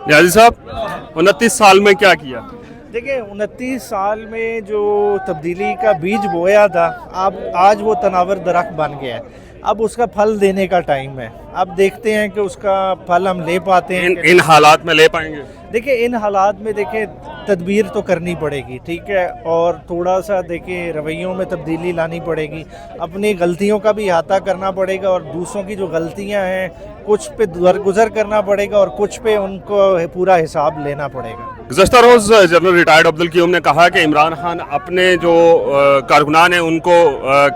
नियाज़ी साहब 29 साल में क्या किया? देखिए 29 साल में जो तब्दीली का बीज बोया था, अब आज वो तनावर दरख्त बन गया है। अब उसका फल देने का टाइम है। अब देखते हैं कि उसका फल हम ले पाते हैं इन हालात में ले पाएंगे? देखिए इन हालात में देखिए तदबीर तो करनी पड़ेगी, ठीक है, और थोड़ा सा देखिए रवैयों में तब्दीली लानी पड़ेगी, अपनी गलतियों का भी अहाता करना पड़ेगा और दूसरों की जो गलतियां हैं कुछ पे दरगुजर करना पड़ेगा और कुछ पे उनको पूरा हिसाब लेना पड़ेगा। गुज़श्ता रोज़ जनरल रिटायर्ड अब्दुल क़य्यूम ने कहा कि इमरान खान अपने जो कारकुनान हैं उनको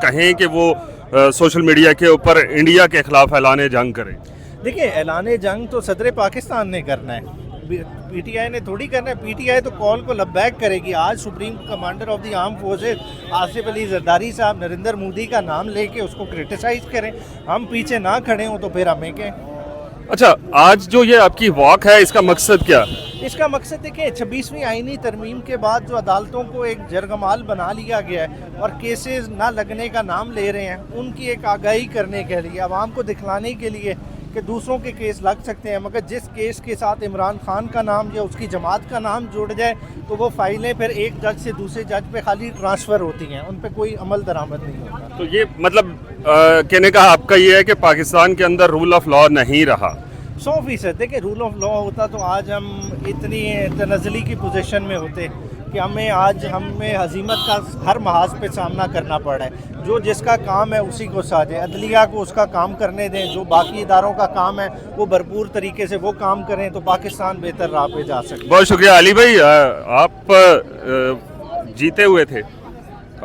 कहें कि वो सोशल मीडिया के ऊपर इंडिया के खिलाफ ऐलान जंग करें। देखिए ऐलान जंग तो सदर पाकिस्तान ने करना है, पीटीआई ने थोड़ी करना है। पीटीआई तो कॉल को लबैक करेगी। आज supreme commander of the arm forces Asif Ali Zardari साहब नरेंद्र मोदी का नाम लेके उसको क्रिटिसाइज करें, हम पीछे ना खड़े हों तो फिर हमें क्या। अच्छा, आज जो ये आपकी वॉक है इसका मकसद क्या? इसका मकसद देखिए 26वीं आईनी तरमीम के बाद जो अदालतों को एक जरगमाल बना लिया गया है और केसेस ना लगने का नाम ले रहे हैं, उनकी एक आगाही करने के लिए, आवाम को दिखलाने के लिए कि दूसरों के केस लग सकते हैं, मगर जिस केस के साथ इमरान खान का नाम या उसकी जमात का नाम जुड़ जाए तो वो फाइलें फिर एक जज से दूसरे जज पे खाली ट्रांसफ़र होती हैं, उन पे कोई अमल दरामद नहीं होता। तो ये मतलब कहने का आपका ये है कि पाकिस्तान के अंदर रूल ऑफ लॉ नहीं रहा? 100%। देखिए रूल ऑफ लॉ होता तो आज हम इतनी तनज़ली की पोजीशन में होते कि हमें हजीमत का हर महाज पे सामना करना पड़ा है। जो जिसका काम है उसी को साझे, अदलिया को उसका काम करने दें, जो बाकी इदारों का काम है वो भरपूर तरीके से वो काम करें तो पाकिस्तान बेहतर राह पे जा सकता है। बहुत शुक्रिया अली भाई, आप जीते हुए थे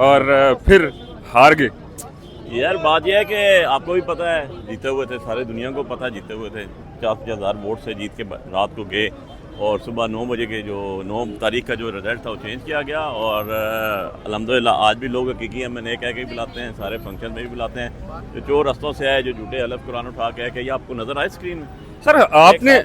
और फिर हार गए। यार बात यह है कि आपको भी पता है जीते हुए थे, सारे दुनिया को पता जीते हुए थे, 50,000 वोट से जीत के रात को गए और सुबह 9 बजे के जो 9 तारीख का जो रिज़ल्ट था वो चेंज किया गया और अल्हम्दुलिल्लाह आज भी लोग हकीकी हमें नहीं कह के भी बुलाते हैं, सारे फंक्शन में भी बुलाते हैं। जो चोर रस्तों से आए, जो झूठे हलफ कुरान उठा के ये आपको नज़र आए स्क्रीन में। सर आपने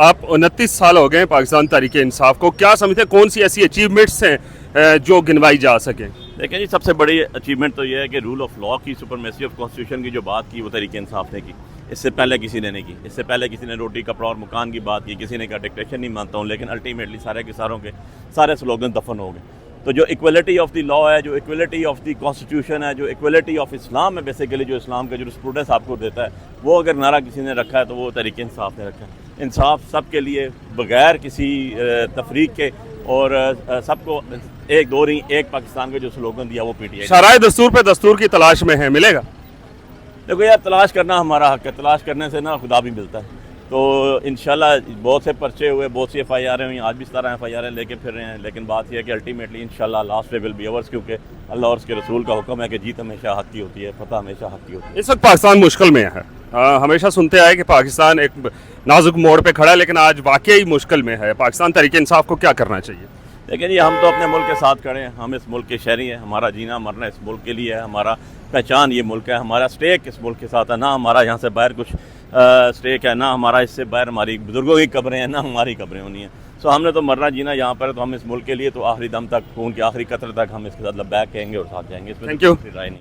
आप 29 साल हो गए पाकिस्तान तहरीक इंसाफ को, क्या समझते हैं कौन सी ऐसी अचीवमेंट्स हैं जो गिनवाई जा सकें? देखिए जी, सबसे बड़ी अचीवमेंट तो ये है कि रूल ऑफ लॉ की, सुपरमेसी ऑफ कॉन्स्टिट्यूशन की जो बात की वो तहरीक इंसाफ ने की, इससे पहले किसी ने नहीं की। इससे पहले किसी ने रोटी कपड़ा और मकान की बात की, किसी ने कहा डिक्टेशन नहीं मानता हूँ, लेकिन अल्टीमेटली सारे के सारों के सारे स्लोगन दफन हो गए। तो जो इक्वलिटी ऑफ द लॉ है, जो इक्वलिटी ऑफ द कॉन्स्टिट्यूशन है, जो इक्वलिटी ऑफ इस्लाम है, बेसिकली जो इस्लाम का जो स्टूडेंट्स आपको देता है, वो अगर नारा किसी ने रखा है तो वो तहरीक इंसाफ ने रखा है। इंसाफ सब के लिए बगैर किसी तफरीक के और सबको एक दो नहीं एक पाकिस्तान का जो स्लोगन दिया वो पीटीआई। शराय दस्तूर पे दस्तूर की तलाश में है, मिलेगा? देखो यार, तलाश करना हमारा हक है, तलाश करने से ना खुदा भी मिलता है। तो इंशाल्लाह बहुत से पर्चे हुए, बहुत सी FIR हुई, आज भी 17 FIR लेके फिर रहे हैं, लेकिन बात यह है कि अल्टीमेटली इंशाल्लाह last day will be ours, क्योंकि अल्लाह और उसके रसूल का हुक्म है कि जीत हमेशा हक की होती है, फतह हमेशा हक की होती है। इस वक्त पाकिस्तान मुश्किल में है। हमेशा सुनते आए कि पाकिस्तान एक नाजुक मोड़ पे खड़ा है, लेकिन आज वाकई मुश्किल में है। पाकिस्तान तहरीक इंसाफ को क्या करना चाहिए? लेकिन ये हम तो अपने मुल्क के साथ खड़े हैं, हम इस मुल्क के शहरी हैं, हमारा जीना मरना इस मुल्क के लिए है, हमारा पहचान ये मुल्क है, हमारा स्टेक इस मुल्क के साथ है, ना हमारा यहाँ से बाहर कुछ स्टेक है, ना हमारा इससे बाहर हमारी बुजुर्गों की कब्रें हैं, ना हमारी कब्रें होनी हैं। सो हमने तो मरना जीना यहाँ पर, तो हम इस मुल्क के लिए तो आखिरी दम तक, खून की आखिरी कतरे तक हम इसके साथ लबैक कहेंगे और साथ जाएंगे। इसमें थैंक यू। राय नहीं।